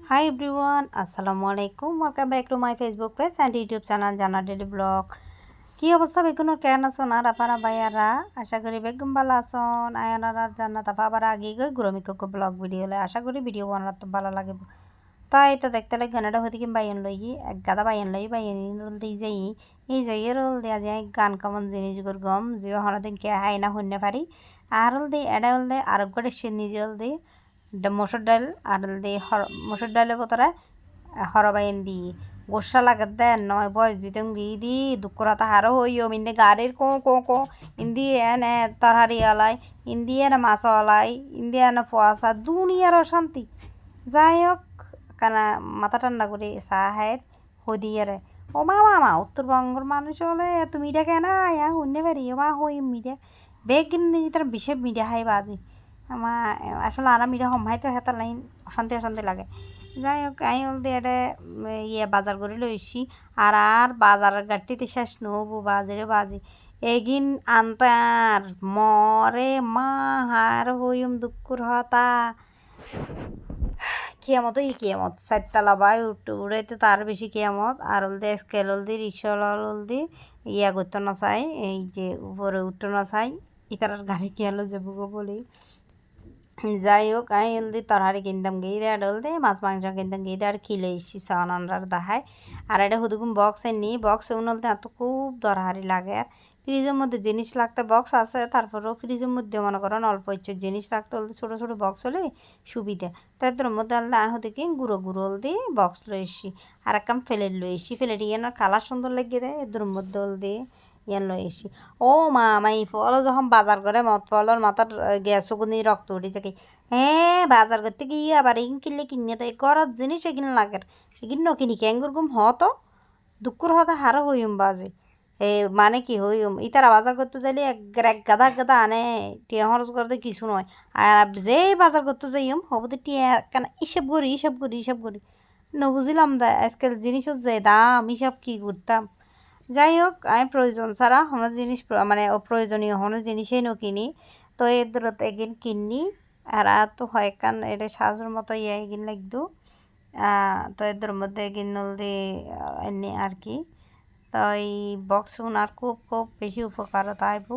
Hi everyone, Assalamu alaikum. Welcome back to my Facebook page and YouTube channel Jana Daily Blog. কি অবস্থা বেগুনোর কেন আছেন আর আপনারা ভাইয়ারা আশা করি বেগুন ভালো আছেন আয়ানার আর জান্নাত আপা আবার আগে গই গুরমিকো ব্লগ ভিডিও লে আশা করি ভিডিও বানাতে ভালো লাগে তাই তো দেখতে লাগে গানটা হতে কি বাইন লই এক গাদা বাইন লই বাইন রোল দিই যাই এই যাই রোল দেয়া যায় গান কমন জিনিস গম যে হরদিন কে হাই না হইনে পারি আর হল দি এডা হল দে আর গড়ে সে নিজে হল দি মসুর ডাল আর হল দি মসুর ডালের বোতরে হরবাইন দি গোসা লাগাত দেন নয় বয়স দিতাম গিয়ে দি দুঃখরা তাহারও হইও ইন্দে গাড়ির কো ইন্দি এনে তরহারি আলাই ইন্দি এনে মাছ আলাই ইন্দি এনে ফুয়াশা দুনিয়ার অশান্তি যাই হোক কেন মাথা ঠান্ডা করে চাহের হদিয়ারে ও মা উত্তরবঙ্গের মানুষ হলে এত মিডিয়া কেন ইয়া শুনতে পারি ও মা হই মিডিয়া বেগ কিন্তু তার বিশেষ মিডিয়া হাই বাজি আমার আসলে আরা মিডিয়া সম্ভাইতো হেতার লাইন অশান্তি লাগে যাই হোক আমি বলতে এটা বাজার করে লইছি আর বাজারের গাড়িতে শেষ নহবো বাজি এগিন আনতার মরে মা হার হইম দুঃখর হতা কিয়ামত চারতলা বাই উড়াইতে তার বেশি কিয়ামত আর হলদি স্কেল হলদি রিক্সাওয়ালা হলদি করতে না চাই এই যে উপরে উঠতে না চাই ইতার গাড়ি কি হলো যাবো বলি যাই হোক আমি হলদি তরহারি কিনতাম গিয়ে দেয় হলদি মাছ মাংস কিনতাম গিয়ে দেয় আর খিলে এসছি সানানরার দেখায় আর এটা হুদুকুম বক্সে নিই বক্সে উনলতে এত খুব তরহারি লাগে আর ফ্রিজের মধ্যে জিনিস রাখতে বক্স আছে তারপরেও ফ্রিজের মধ্যে মনে করেন অল্প ইচ্ছে জিনিস রাখতে হলে ছোটো বক্স হলে সুবিধা তাই তোর মধ্যে আলাদা আহ দেখি গুঁড়ো হল দিয়ে বক্স লই এসছি আর এক কাম ফেলে লই এসছি ফেলে দিয়ে কালার সুন্দর লাগিয়ে দেয় এদের মধ্যে হল দিয়ে লই এসছি ও মাই ফল যখন বাজার করে মত ফলর মাথার গ্যাস গুনি রক্ত উঠে যাকে হ্যাঁ বাজার করতে গিয়ে আবার এগিন কিনলে কিনে তো ঘরের জিনিস এগিন লাগে এগিন নকিনি ক্যাঙ্গুর গুম হতো দুঃখর হতে হারো হইম বাজে মানে কি হইম ইতারা বাজার করতে যাইলে এক গাদা আনে টিয়া খরচ করতে কিছু নয় আর যেই বাজার করতে যাইম হবতে টিয়া কেন হিসাব করি নবুঝিলাম দা আজকাল জিনিসের যে দাম হিসাব কি করতাম যাই হোক আমি প্রয়োজন ছাড়া কোনো জিনিস মানে অপ্রয়োজনীয় কোনো জিনিসই কিনি তো এদের এগিন কিনি আর তো হয় কান এটা সাজের মতো এগিন লাগতো তো এদের মধ্যে এগিন নলদি এনে আর কি তো এই বক্স আর খুব বেশি উপকারতা আইব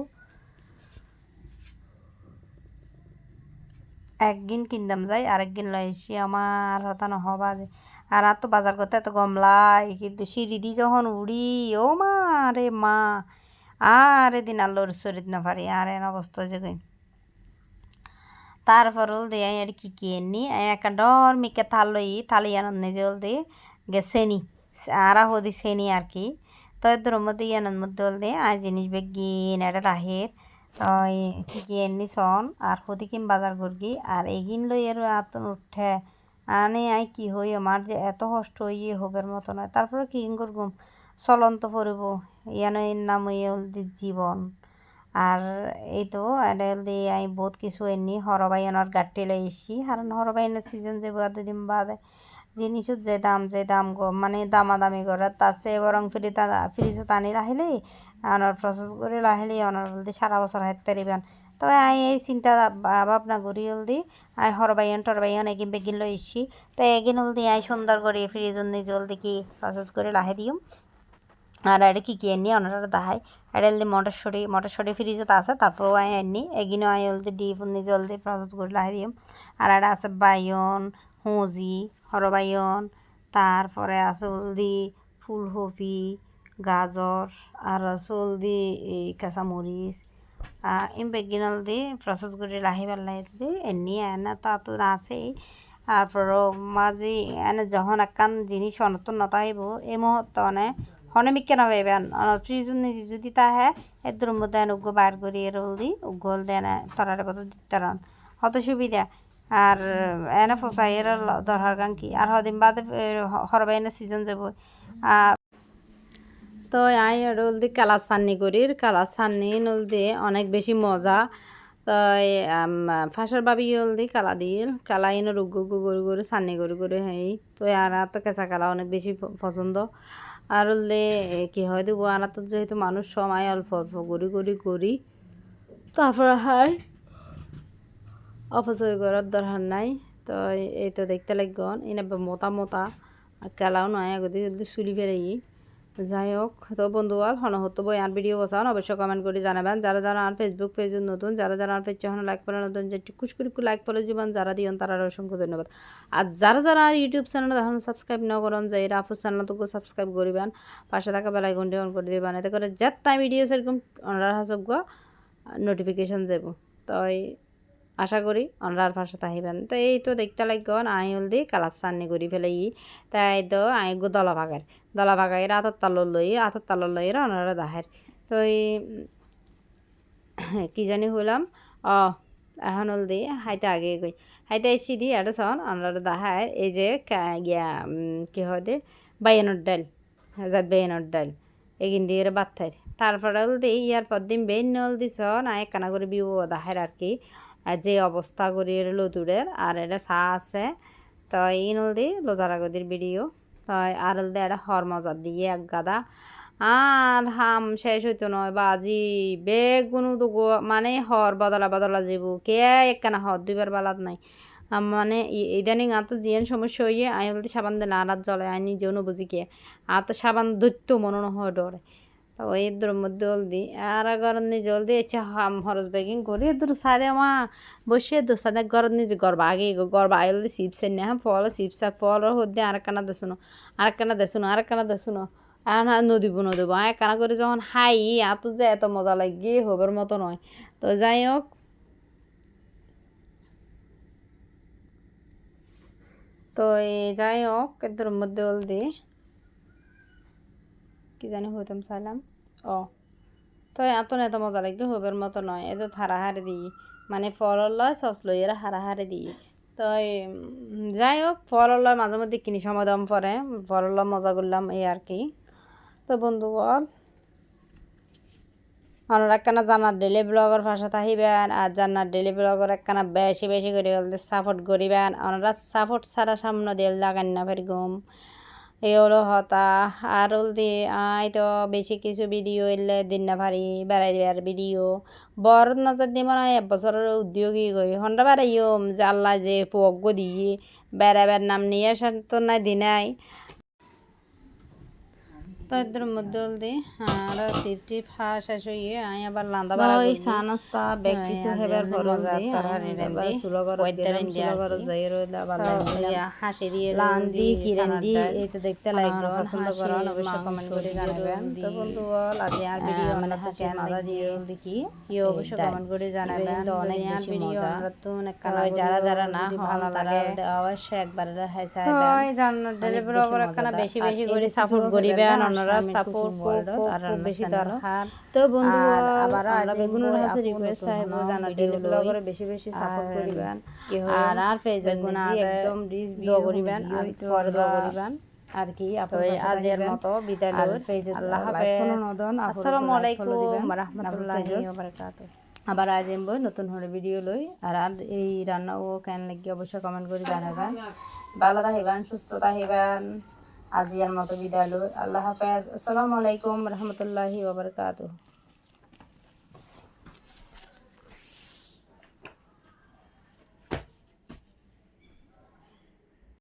একদিন কিনতাম যাই আরেকদিন লই এসি আমার হতা নহবা যে আর তো বাজার করতে এত গমলাই কিন্তু সিঁড়ি দি যখন উড়ি ও মা আর এদিন আল্লোর শরীর না পারি আর এন অবস্থা হয়েছে কই তারপর হল দিয়ে আর কি এনি একটা ডর মিকে থালি আনন্দ নিজে হল দিয়ে চেনি আর হদি চেনি আর কি তো এদের মধ্যে ইয়ানোর মধ্যে হল দিয়ে আর জিনিস বেগিন এটা রাহের কি এনি সন আর হদি কিম বাজার করগি আর এগিন লই আর আতন উঠে আনে কি হই আমার যে এত কষ্ট হইয়ে হবের মতো নয় তারপরে কি করগুম চলন্ত পড়ব ইয়ানো এর নাম হইয়ে হল জীবন আর এই তো এটা দিয়ে আমি বহুত কিছু এনি হরবাইনের গাড়ি লাইছি কারণ হরবাইনের সিজন যে দুদিন বাদে জিনিসের যে দাম মানে দামাদামি করে তার চেয়ে বরং ফ্রিজও টানি লাহিলেই আনার প্রসেস করে লাহিলেই আনার বলতে সারা বছর হাতে রিবেন তবে আমি এই চিন্তা ভাবনা করি হলদি আমি টরবাইন এগিন বেগিন লই এসছি তো এগিন হলদি আমি সুন্দর করে ফ্রিজের নিয়ে জলদি কি প্রসেস করে লাহে দিম আর এটা কি এনি অনারা দেখায় এটা হলদি মটরশুঁটি ফ্রিজত আছে তারপরেও আমি এনি এগিনও আমি হলদি ডিপ জলদি প্রসেস করে লাহে দিম আর এটা আছে বাইন হুঁজি হরবাইন তারপরে আছে হলদি ফুলকপি গাজর আর আছে হলদি এই কাঁচামরিচ ইম বেগিন হলদি প্রসেস করে লাহিবার লাহি এনি এনে তা তো আছেই তারপরও মাঝি এনে যখন একখান জিনিস অনতন নতাইব এই মুহূর্তে হনে মিকে না পাইবেন ফ্রিজ নিজে যদি তাহে এদের মধ্যে উগ্র বাইর করি এর হলদি উগ্র দেন তরারে কত দিতে হত সুবিধা আর এনে ফসাই এর দরকার গান কি আর হদিন বাদে হরবাইনের সিজন যাব আর তো আই হলদি কালার চান্নি করির কালার চান্নি হলদি অনেক বেশি মজা তো ফাঁসার বাবি হলদি কালা দিল কালা ইনো রুগু করে চান্নি করে হ্যাঁ তো আর তো কেঁচা কালা অনেক বেশি পছন্দ আর হলে কি হয় দেবো আনা তো যেহেতু মানুষ সময় অল্প করি তারপরে হয় অপচয় করার দরকার নাই তো এই তো দেখতে লাগন এনে মোটা মোটা কেলাও নয় আগতে চুলি ফেলে যাই হোক তো বন্ধুয়াল হতো বই আর ভিডিও বসান অবশ্যই কমেন্ট করে জানাবেন যারা যারা আর ফেসবুক পেজে নতুন যারা যারা আর পেজ হন লাইক করে নতুন যে টুকুস করে লাইক করে জীবন যারা দিন তারা অসংখ্য ধন্যবাদ আর যারা যারা আর ইউটিউব চ্যানেল এখন সাবস্ক্রাইব না করেন যে রাফুজ চ্যানেলটুকু সাবস্ক্রাইব করবেন পাশে থাকা বেল আইকনটি অন করে দিবেন এতে করে যেটা ভিডিও সেরকম অনার হাসক নোটিফিকেশন যাব তাই আশা করি অনরার পাশে তাহিবেন তো এই তো দেখতে lagoon I haldi colour Channi করে ফেলে তাই তো আই গো দলা ভাগাই আতর তালর লই অনারা দাহের তো এই কি জানি হলাম এখন হলদি হাইতে আগে গই হাইতে এসি দি এটা সন অনারা দাহার এই যে গিয়া কি হয় দে বাইয়ানোর ডাল বাইয়ানোর ডাল এগিন দিয়ে বাত্থার তারপরে হলদি ইয়ার পর দিন বেন হলদি সন আয় কানা করে বিউ দাহের আর কি যে অবস্থা করি লতুরের আর এটা চা আছে তো এই নলদি লোজারাগদির ভিডিও তো আর হলদি এটা হর মজার দিয়ে এক গাদা আর হাম শেষ হইতো নয় বাজি বেগুনো তো মানে হর বদলা যাব কে একখানা হর দুইবার বালাত নাই মানে ইদানিং আর তো জিয়ান সমস্যা হইয়ে আই হলদি সাবান দিলে আর জলে আই নিজেও বুঝি কে আর তো সাবান দৈত্য মনে হয় ডরে তো এদের মধ্যে জলদি আর গরম জলদি ইচ্ছা হরস বেগিং করি এদের সাদে মা বসে এদের সাদে গরম নিজে গর্ব আগে গর্ব আইলদি সিপসের নে হ্যাঁ ফল সিপসা ফল হদ্দে আরেকখানা দেশুনো আর না নদীব আয় কানা করে যখন হাই এত যে এত মজা লাগে হবার মতো নয় তো যাই হোক তো যাই হোক এদের মধ্যে জলদি কি জানি হইতাম চাইলাম তো এত না এত মজা লাগে হবের মতো নয় এত হারাহারে দিই মানে ফল লয় সস লই এরা হারাহারে দিই তো যাই হোক ফল লয় মাঝে মধ্যে কিনি সময় দাম পরে ফল লয় মজা করলাম এই আর কি তো বন্ধু বল আমরা একখানা জানার ডেলি ব্লগের ভাষা তাহিবেন আর জানার ডেলি ব্লগের একখানা বেশি বেশি করে সাপোর্ট করিবেন আমরা সাপোর্ট ছাড়া সামনে দিয়ে লাগান না ফের গম এই হলো হতা আর হলদি আই তো বেশি কিছু ভিডিও এলে দিন না ভারি বেড়াই দেওয়ার ভিডিও বড় নজর দিয়ে মনে হয় এবছরের উদ্যোগী গই হন্ডা বেড়াইও যে আল্লাহ যে পজ্ঞ দিয়ে বেড়াবার নাম নিয়ে তো নাই দিনাই তো এদের মধ্যে হলদি আর সিফটি শেষ হয়ে আই আবার লান্দা বাড়া ওই সানাস্তা বেগ কিছু হেবার ফরলদি তারহারি সুলগর সুলগর যাই রইলা বালা হাসি দিয়ে লান্দি কিরেন্দি এই তো দেখতে লাগলো পছন্দ করেন অবশ্যই কমেন্ট করে জানাবেন তো বন্ধু বল আজ আর ভিডিও মানে হাসি মাথা দিয়ে দেখি কি অবশ্যই কমেন্ট করে জানাবেন তো অনেক বেশি মজা তো অনেক কালা যারা যারা না ভালো লাগে অবশ্যই একবার হাসা হয় জানো ডেলিভারি করে একখানা বেশি বেশি করে সাপোর্ট করিবেন ওনারা সাপোর্ট আর বেশি দরকার তো বন্ধু আবার আজ বেগুনের হাসি রিকোয়েস্ট থাকব জানা ডেলি ব্লগরে বেশি বেশি সাপোর্ট করিবেন আর ফেসবুক গুণ একদম ডিস ভিডিও করিবেন আর পরে দোয়া করিবেন আর কি আপনাদের আজের মতো বিদায় লই আল্লাহ হাফেজ আসসালামু আলাইকুম ওয়া রাহমাতুল্লাহি ওয়া বারাকাতুহু আবার আজ এমবো নতুন হলে ভিডিও লই আর এই রান্না ও কেন লাগি অবশ্যই কমেন্ট করে জানাবেন ভালো থাকিবেন সুস্থ থাকিবেন আজিয়ার মতো বিদায় লই আল্লাহ হাফেজ আসসালামু আলাইকুম রহমতুল্লাহি ওয়া বারাকাতুহু